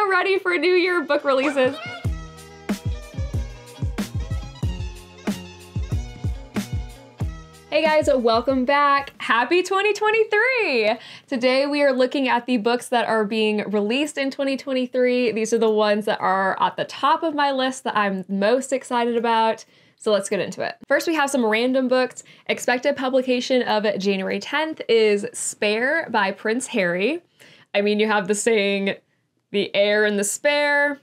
so ready for New Year book releases. Hey guys, welcome back. Happy 2023. Today we are looking at the books that are being released in 2023. These are the ones that are at the top of my list that I'm most excited about. So let's get into it. First, we have some random books. Expected publication of January 10th is Spare by Prince Harry. I mean, you have the saying, the heir and the spare.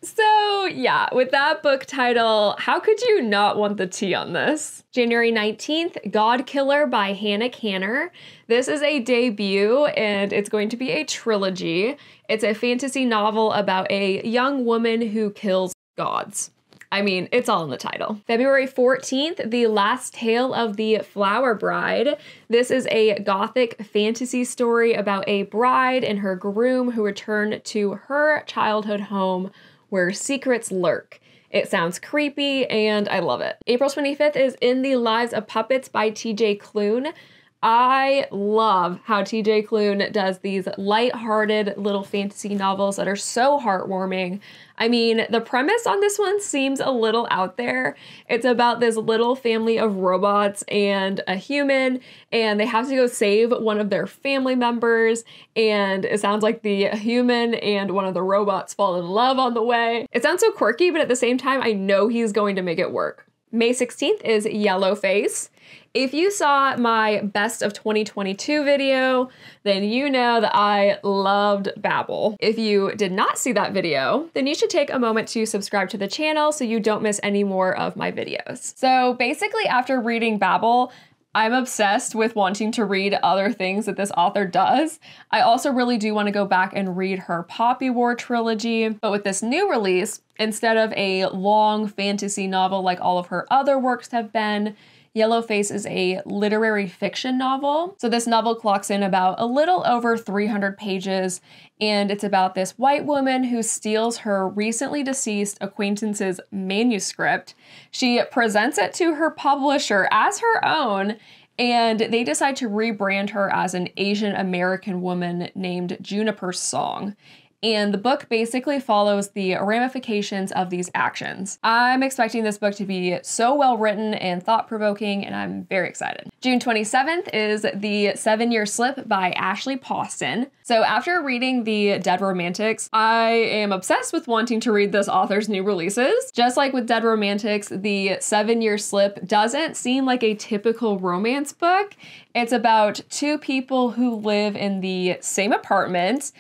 So yeah, with that book title, how could you not want the tea on this? January 19th, Godkiller by Hannah Kanner. This is a debut and it's going to be a trilogy. It's a fantasy novel about a young woman who kills gods. I mean, it's all in the title. February 14th, The Last Tale of the Flower Bride. This is a gothic fantasy story about a bride and her groom who return to her childhood home where secrets lurk. It sounds creepy and I love it. April 25th is In the Lives of Puppets by TJ Klune. I love how TJ Klune does these light-hearted little fantasy novels that are so heartwarming. I mean, the premise on this one seems a little out there. It's about this little family of robots and a human, and they have to go save one of their family members, and it sounds like the human and one of the robots fall in love on the way. It sounds so quirky, but at the same time, I know he's going to make it work. May 16th is Yellowface. If you saw my best of 2022 video, then you know that I loved Babel. If you did not see that video, then you should take a moment to subscribe to the channel so you don't miss any more of my videos. So basically after reading Babel, I'm obsessed with wanting to read other things that this author does. I also really do want to go back and read her Poppy War trilogy, but with this new release, instead of a long fantasy novel like all of her other works have been, Yellowface is a literary fiction novel. So this novel clocks in about a little over 300 pages, and it's about this white woman who steals her recently deceased acquaintance's manuscript. She presents it to her publisher as her own, and they decide to rebrand her as an Asian American woman named Juniper Song. And the book basically follows the ramifications of these actions. I'm expecting this book to be so well written and thought-provoking, and I'm very excited. June 27th is The 7-Year Slip by Ashley Poston. So after reading The Dead Romantics, I am obsessed with wanting to read this author's new releases. Just like with Dead Romantics, The 7-Year Slip doesn't seem like a typical romance book. It's about two people who live in the same apartment,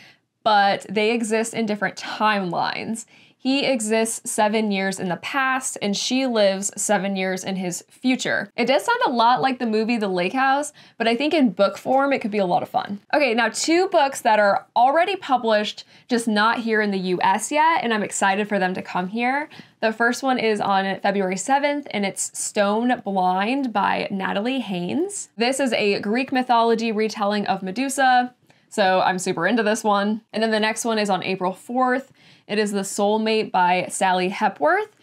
but they exist in different timelines. He exists 7 years in the past, and she lives 7 years in his future. It does sound a lot like the movie The Lake House, but I think in book form, it could be a lot of fun. Okay, now 2 books that are already published, just not here in the US yet, and I'm excited for them to come here. The first one is on February 7th, and it's Stone Blind by Natalie Haynes. This is a Greek mythology retelling of Medusa, so I'm super into this one. And then the next one is on April 4th. It is The Soulmate by Sally Hepworth.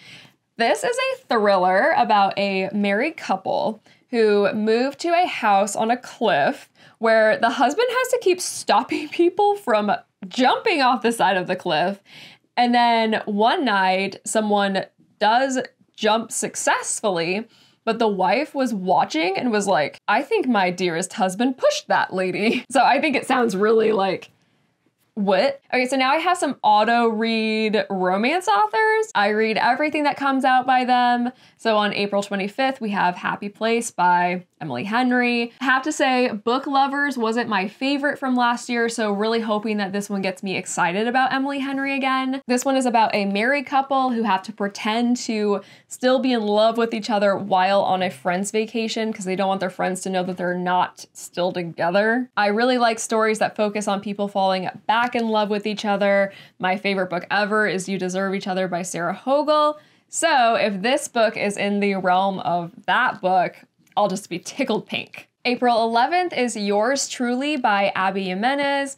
This is a thriller about a married couple who move to a house on a cliff where the husband has to keep stopping people from jumping off the side of the cliff. And then one night, someone does jump successfully, but the wife was watching and was like, I think my dearest husband pushed that lady. So I think it sounds really like, what? Okay, so now I have some auto-read romance authors. I read everything that comes out by them. So on April 25th, we have Happy Place by Emily Henry. I have to say, Book Lovers wasn't my favorite from last year, so really hoping that this one gets me excited about Emily Henry again. This one is about a married couple who have to pretend to still be in love with each other while on a friend's vacation because they don't want their friends to know that they're not still together. I really like stories that focus on people falling back in love with each other. My favorite book ever is You Deserve Each Other by Sarah Hogle. So if this book is in the realm of that book, I'll just be tickled pink. April 11th is Yours Truly by Abby Jimenez.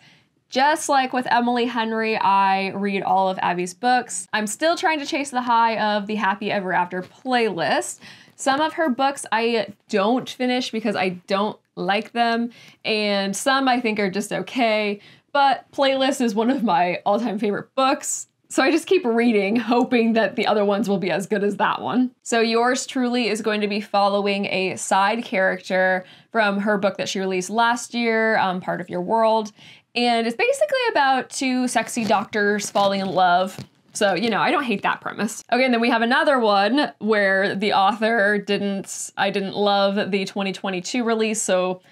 Just like with Emily Henry, I read all of Abby's books. I'm still trying to chase the high of the Happy Ever After playlist. Some of her books I don't finish because I don't like them, and some I think are just okay. but Playlist is one of my all-time favorite books. So I just keep reading, hoping that the other ones will be as good as that one. So yours truly is going to be following a side character from her book that she released last year, Part of Your World. And it's basically about two sexy doctors falling in love. So, you know, I don't hate that premise. Okay, and then we have another one where the author I didn't love the 2022 release, so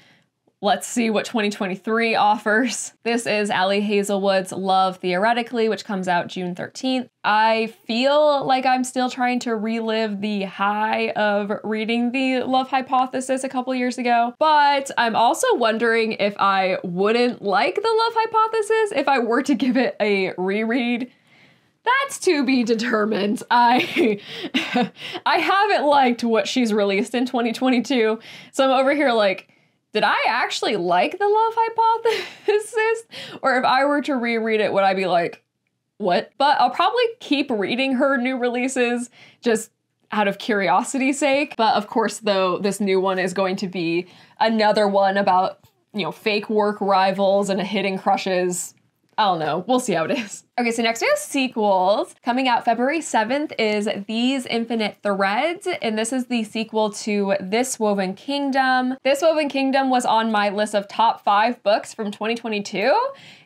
let's see what 2023 offers. This is Ali Hazelwood's Love Theoretically, which comes out June 13th. I feel like I'm still trying to relive the high of reading the Love Hypothesis a couple years ago, but I'm also wondering if I wouldn't like the Love Hypothesis if I were to give it a reread. That's to be determined. I haven't liked what she's released in 2022, so I'm over here like, did I actually like the Love Hypothesis? Or if I were to reread it, would I be like, what? But I'll probably keep reading her new releases just out of curiosity's sake. But of course, though, this new one is going to be another one about, you know, fake work rivals and hidden crushes. I don't know. We'll see how it is. Okay, so next we have sequels. Coming out February 7th is These Infinite Threads, and this is the sequel to This Woven Kingdom. This Woven Kingdom was on my list of top 5 books from 2022.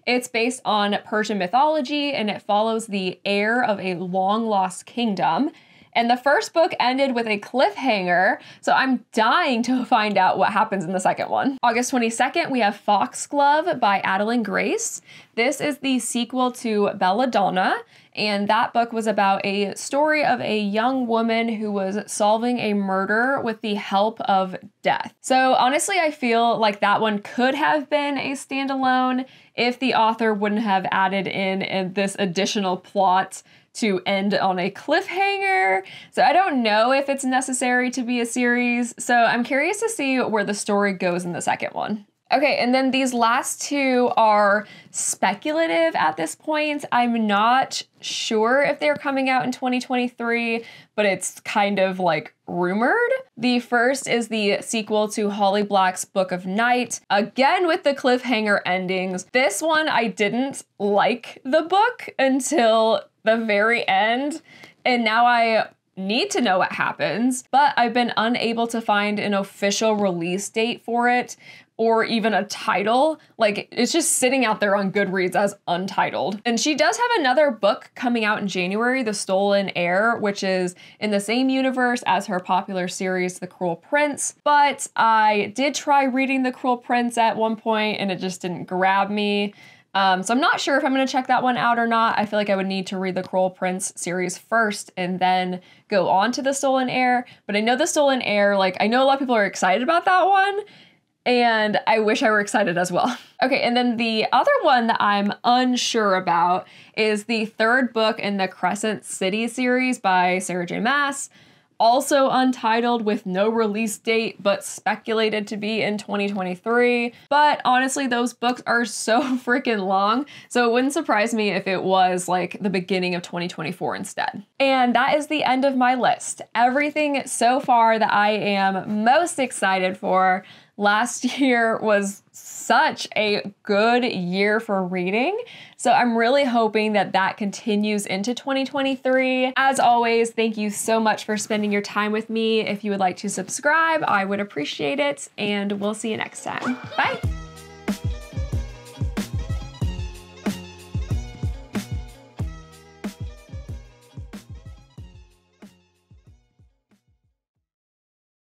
It's based on Persian mythology, and it follows the heir of a long-lost kingdom. And the first book ended with a cliffhanger, so I'm dying to find out what happens in the second one. August 22nd, we have Foxglove by Adalyn Grace. This is the sequel to Belladonna, and that book was about a story of a young woman who was solving a murder with the help of death. So honestly, I feel like that one could have been a standalone if the author wouldn't have added in this additional plot to end on a cliffhanger. So I don't know if it's necessary to be a series. So I'm curious to see where the story goes in the second one. Okay, and then these last two are speculative at this point. I'm not sure if they're coming out in 2023, but it's kind of like rumored. The first is the sequel to Holly Black's Book of Night, again with the cliffhanger endings. This one, I didn't like the book until the very end, and now I need to know what happens, but I've been unable to find an official release date for it or even a title. Like, it's just sitting out there on Goodreads as untitled. And she does have another book coming out in January, The Stolen Heir, which is in the same universe as her popular series, The Cruel Prince. But I did try reading The Cruel Prince at one point and it just didn't grab me. So I'm not sure if I'm going to check that one out or not. I feel like I would need to read the Cruel Prince series first and then go on to The Stolen Heir. But I know The Stolen Heir, like, I know a lot of people are excited about that one, and I wish I were excited as well. Okay, and then the other one that I'm unsure about is the third book in the Crescent City series by Sarah J. Maas. Also untitled with no release date, but speculated to be in 2023. But honestly, those books are so freaking long, so it wouldn't surprise me if it was like the beginning of 2024 instead. And that is the end of my list. Everything so far that I am most excited for. Last year was such a good year for reading, so I'm really hoping that that continues into 2023. As always, thank you so much for spending your time with me. If you would like to subscribe, I would appreciate it, and we'll see you next time. Bye!